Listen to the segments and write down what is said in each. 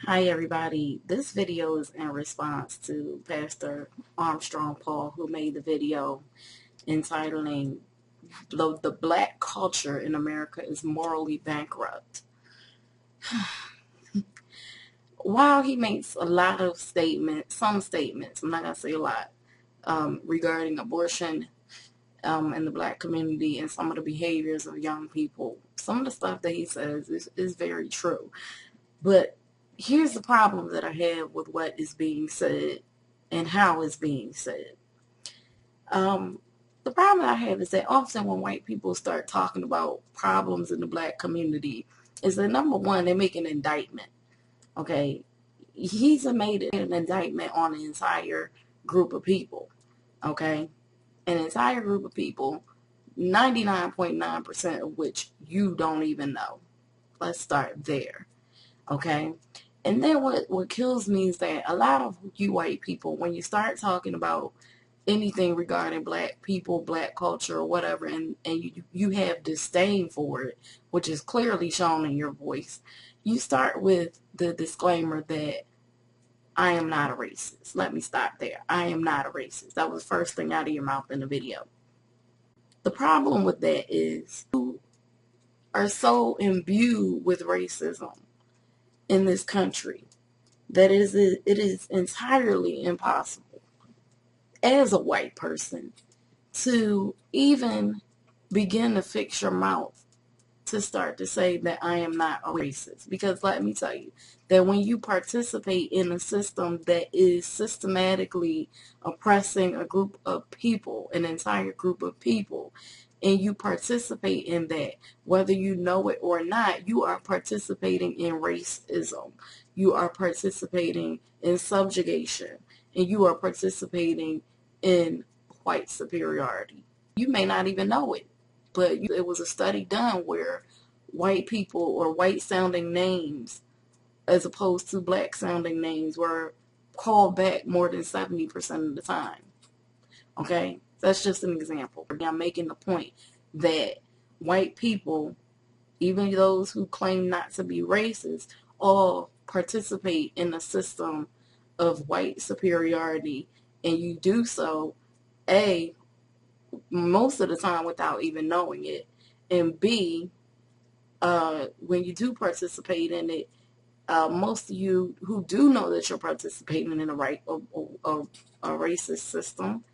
Hi everybody, this video is in response to Pastor Armstrong Paul, who made the video entitling the black culture in America is morally bankrupt. While he makes a lot of statements, some statements, I'm not going to say a lot, regarding abortion in the black community and some of the behaviors of young people, some of the stuff that he says is very true. But here's the problem that I have with what is being said and how it's being said. The problem that I have is that often when white people start talking about problems in the black community, is that number one, they make an indictment. Okay, he's made an indictment on an entire group of people. Okay, an entire group of people, 99.9% of which you don't even know. Let's start there. Okay. And then what kills me is that a lot of you white people, when you start talking about anything regarding black people, black culture, or whatever, and you have disdain for it, which is clearly shown in your voice, you start with the disclaimer that I am not a racist. Let me stop there. I am not a racist. That was the first thing out of your mouth in the video. The problem with that is you are so imbued with racism in this country that it is entirely impossible as a white person to even begin to fix your mouth to start to say that I am not a racist. Because let me tell you that when you participate in a system that is systematically oppressing a group of people, an entire group of people, and you participate in that, whether you know it or not, you are participating in racism. You are participating in subjugation, and you are participating in white superiority. You may not even know it, but it was a study done where white people or white-sounding names as opposed to black-sounding names were called back more than 70% of the time. Okay? That's just an example. I'm making the point that white people, even those who claim not to be racist, all participate in a system of white superiority, and you do so, A, most of the time without even knowing it, and B, when you do participate in it, most of you who do know that you're participating in a racist system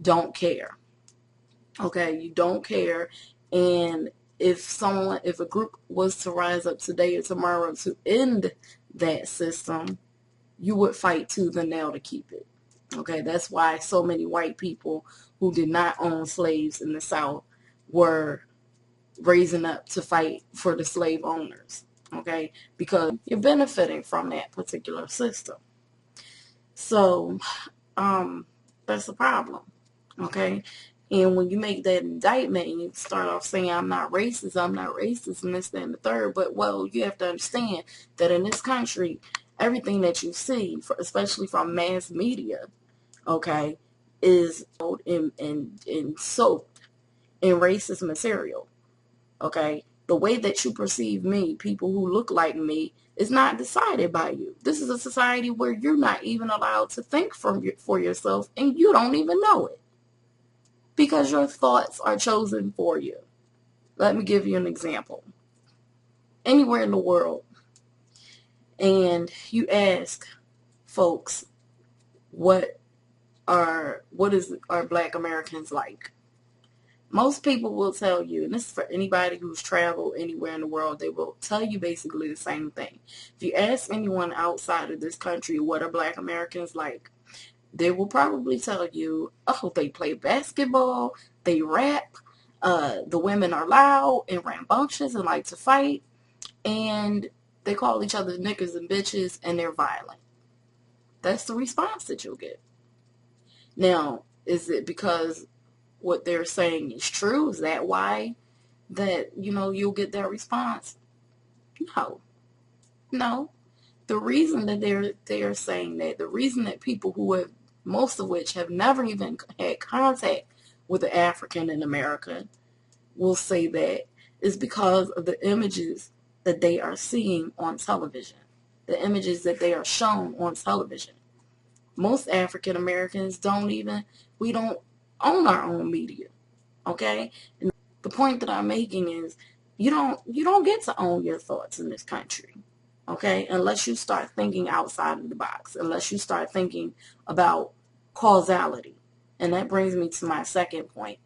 don't care. Okay, you don't care. And if a group was to rise up today or tomorrow to end that system, you would fight tooth and nail to keep it. Okay, that's why so many white people who did not own slaves in the South were raising up to fight for the slave owners. Okay, because you're benefiting from that particular system. So, that's the problem. Okay, and when you make that indictment and you start off saying I'm not racist, and this, that, and the third, but well, you have to understand that in this country, everything that you see, especially from mass media, okay, is in soaked in racist material. Okay, the way that you perceive me, people who look like me, is not decided by you. This is a society where you're not even allowed to think for yourself, and you don't even know it because your thoughts are chosen for you. Let me give you an example. Anywhere in the world, and you ask folks what are black Americans like, most people will tell you, and this is for anybody who's traveled anywhere in the world, they will tell you basically the same thing. If you ask anyone outside of this country what are black Americans like, they will probably tell you, oh, they play basketball, they rap, the women are loud and rambunctious and like to fight, and they call each other niggas and bitches, and they're violent. That's the response that you'll get. Now, is it because what they're saying is true? Is that why that, you'll get that response? No. The reason that they're saying that, the reason that people who have, most of which have never even had contact with an African in America, will say that is because of the images that they are seeing on television. the images that they are shown on television. Most African Americans we don't own our own media, okay? And the point that I'm making is you don't get to own your thoughts in this country, okay? Unless you start thinking outside of the box, unless you start thinking about causality. And that brings me to my second point.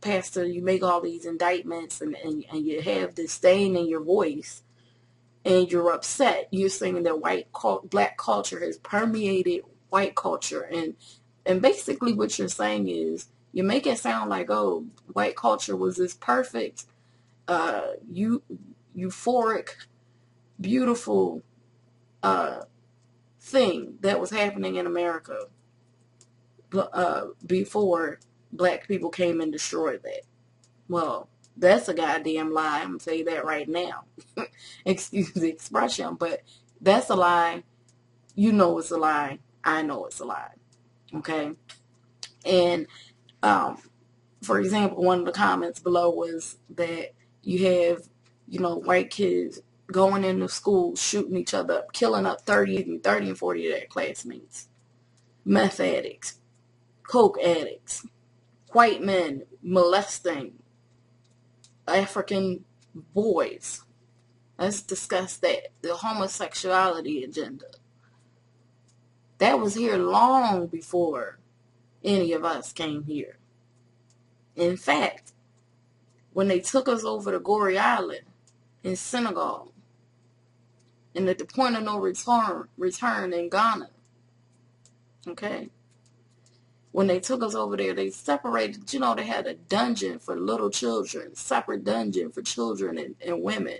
Pastor, you make all these indictments and you have disdain in your voice and you're upset. You're saying that black culture has permeated white culture. And basically what you're saying is you make it sound like, oh, white culture was this perfect, euphoric, beautiful thing that was happening in America before black people came and destroyed that. Well, that's a goddamn lie. I'm going to tell you that right now. Excuse the expression, but that's a lie. You know it's a lie. I know it's a lie. Okay? And, for example, one of the comments below was that you have, white kids going into school, shooting each other up, killing up 30 and 40 of their classmates. Meth addicts, coke addicts, white men molesting African boys. Let's discuss that. The homosexuality agenda. That was here long before any of us came here. In fact, when they took us over to Goree Island in Senegal, and at the point of no return in Ghana, okay, when they took us over there, they separated, they had a dungeon for little children, separate dungeon for children and women,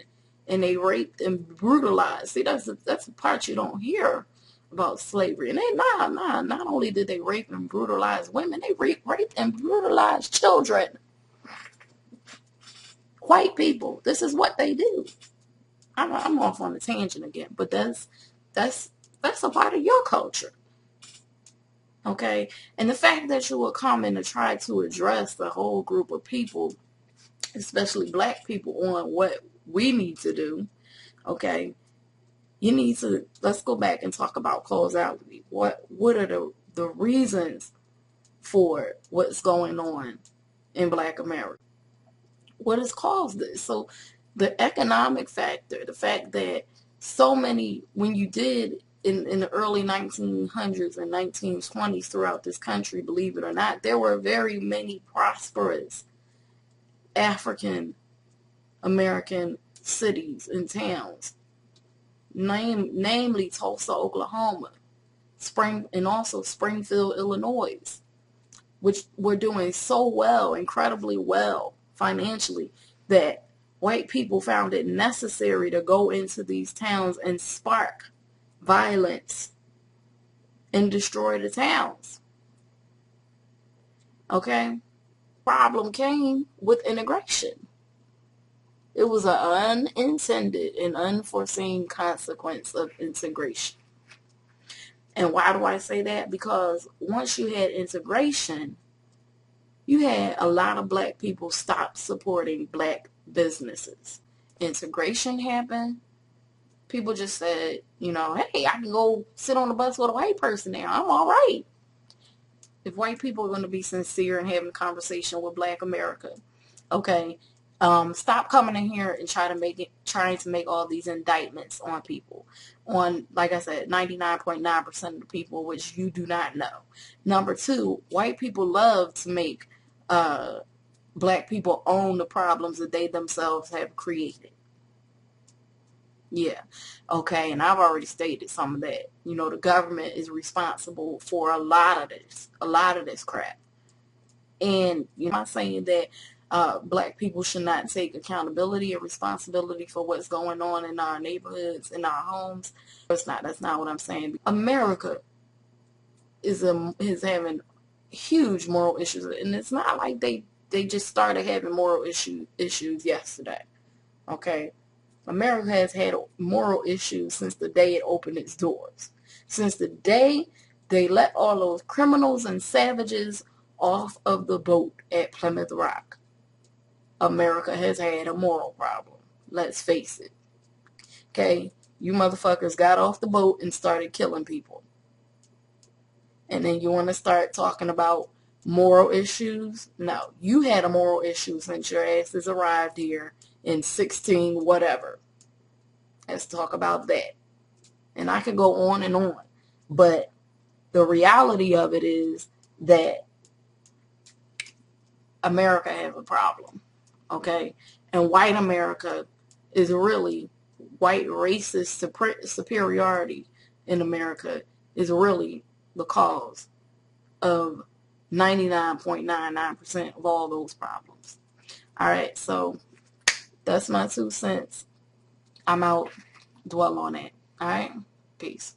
and they raped and brutalized. See, that's the part you don't hear about slavery. And they, not only did they rape and brutalize women, they raped and brutalized children. White people, this is what they do. I'm off on a tangent again, but that's a part of your culture. Okay, and the fact that you will come in to try to address the whole group of people, especially black people, on what we need to do, okay, let's go back and talk about causality. What are the reasons for what's going on in Black America? What has caused this? So the economic factor, the fact that so many, when you did in the early 1900s and 1920s throughout this country, believe it or not, there were very many prosperous African American cities and towns, namely Tulsa, Oklahoma, and also Springfield, Illinois, which were doing so well, incredibly well financially, that white people found it necessary to go into these towns and spark violence and destroy the towns. Okay? Problem came with integration. It was an unintended and unforeseen consequence of integration. And why do I say that? Because once you had integration, you had a lot of black people stop supporting black businesses. Integration happened. People just said, hey, I can go sit on the bus with a white person now. I'm all right. If white people are going to be sincere and having a conversation with Black America, okay, stop coming in here and trying to make all these indictments on people. On, like I said, 99.9% of the people, which you do not know. Number two, white people love to make black people own the problems that they themselves have created. Yeah. Okay. And I've already stated some of that. The government is responsible for a lot of this crap. And I'm not saying that black people should not take accountability and responsibility for what's going on in our neighborhoods, in our homes. That's not what I'm saying. America is having huge moral issues. And it's not like they just started having moral issues yesterday. Okay. America has had moral issues since the day it opened its doors. Since the day they let all those criminals and savages off of the boat at Plymouth Rock, America has had a moral problem. Let's face it. Okay? You motherfuckers got off the boat and started killing people. And then you want to start talking about moral issues? No, you had a moral issue since your asses arrived here in 16 whatever. Let's talk about that. And I could go on and on. But the reality of it is that America has a problem, okay? And white America is really, white racist superiority in America is really the cause of 99.99% of all those problems. All right, so that's my 2 cents. I'm out. Dwell on it. All right, peace.